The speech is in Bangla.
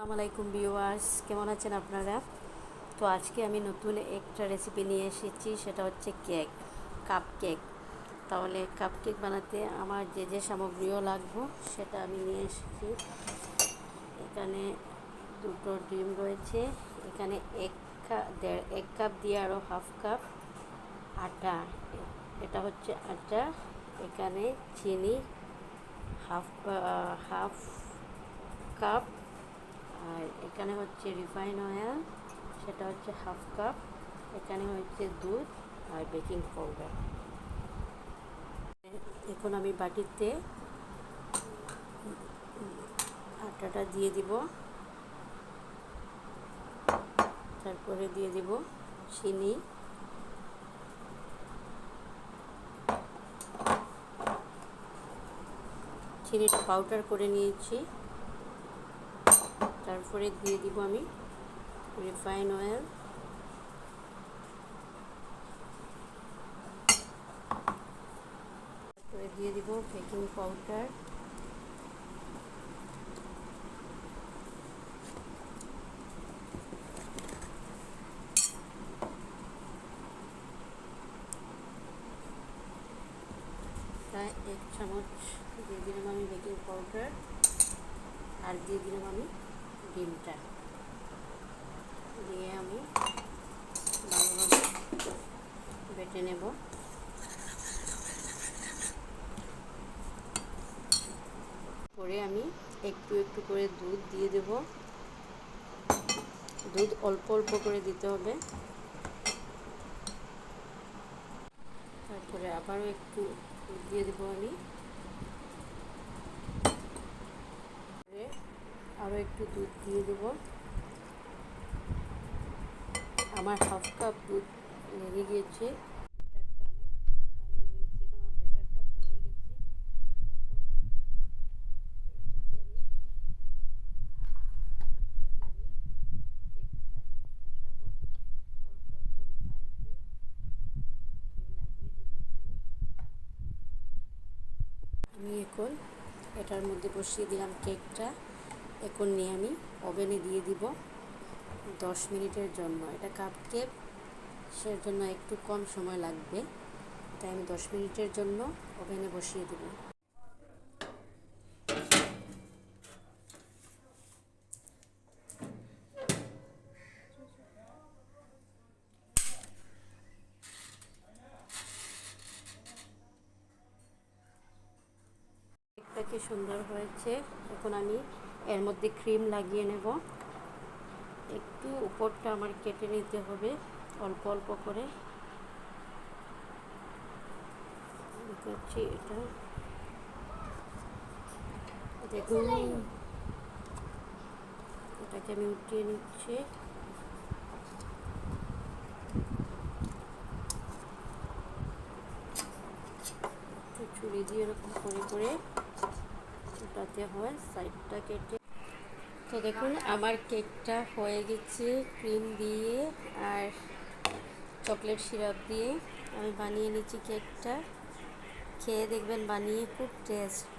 আসসালামু আলাইকুম ভিউয়ার্স, কেমন আছেন আপনারা? তো আজকে আমি নতুন একটা রেসিপি নিয়ে এসেছি, সেটা হচ্ছে কাপ কেক। তাহলে কাপ কেক বানাতে আমার যে যে সামগ্রীও লাগবে সেটা আমি নিয়ে এসেছি। এখানে দুটো ডিম রয়েছে, এখানে এক কাপ দিয়ে আরও হাফ কাপ আটা, এটা হচ্ছে আটা। এখানে চিনি হাফ হাফ কাপ, আর এখানে হচ্ছে রিফাইন অয়েল, সেটা হচ্ছে হাফ কাপ। এখানে হচ্ছে দুধ আর বেকিং পাউডার। এখন আমি বাটিতে আটাটা দিয়ে দিব, তারপরে দিয়ে দিব চিনি, চিনিটা পাউডার করে নিয়েছি। তারপরে দিয়ে দিব আমি রিফাইন অয়েল, তারপরে দিয়ে দিব বেকিং পাউডার, প্রায় 1 চামচ দিয়ে দিলাম আমি বেকিং পাউডার, আর দিয়ে দিলাম আমি ডিমটা দিয়ে আমি ভালোভাবে বেটে নেব। পরে আমি একটু একটু করে দুধ দিয়ে দেব, দুধ অল্প অল্প করে দিতে হবে। তারপরে আবারও একটু দুধ দিয়ে দেবো আমি, আরও একটু দুধ দিয়ে দেব। আমার হাফ কাপ দুধ লেগে গিয়েছে, আমি এখন এটার মধ্যে বসিয়ে দিলাম কেকটা। এখন নিয়ে আমি ওভেনে দিয়ে দিব 10 মিনিটের জন্য। এটা কাপ কেক, সেজন্য একটু কম সময় লাগবে, তাই আমি 10 মিনিটের জন্য ওভেনে বসিয়ে দেব। কেকটা কি সুন্দর হয়েছে। এখন আমি এর মধ্যে ক্রিম লাগিয়ে নেব। একটু উপরটা আমার কেটে নিতে হবে অল্প অল্প করে। করছি এটা, দেখুন এটাকে আমি উঠিয়ে নিচ্ছি। ছুরি দিয়ে এরকম করে করে ওটাতে হয়, সাইডটা কেটে। তো দেখুন আমার কেকটা হয়ে গেছে ক্রিম দিয়ে আর চকলেট সিরাপ দিয়ে আমি বানিয়ে নিচ্ছি কেকটা। খেয়ে দেখবেন, বানিয়ে খুব টেস্ট।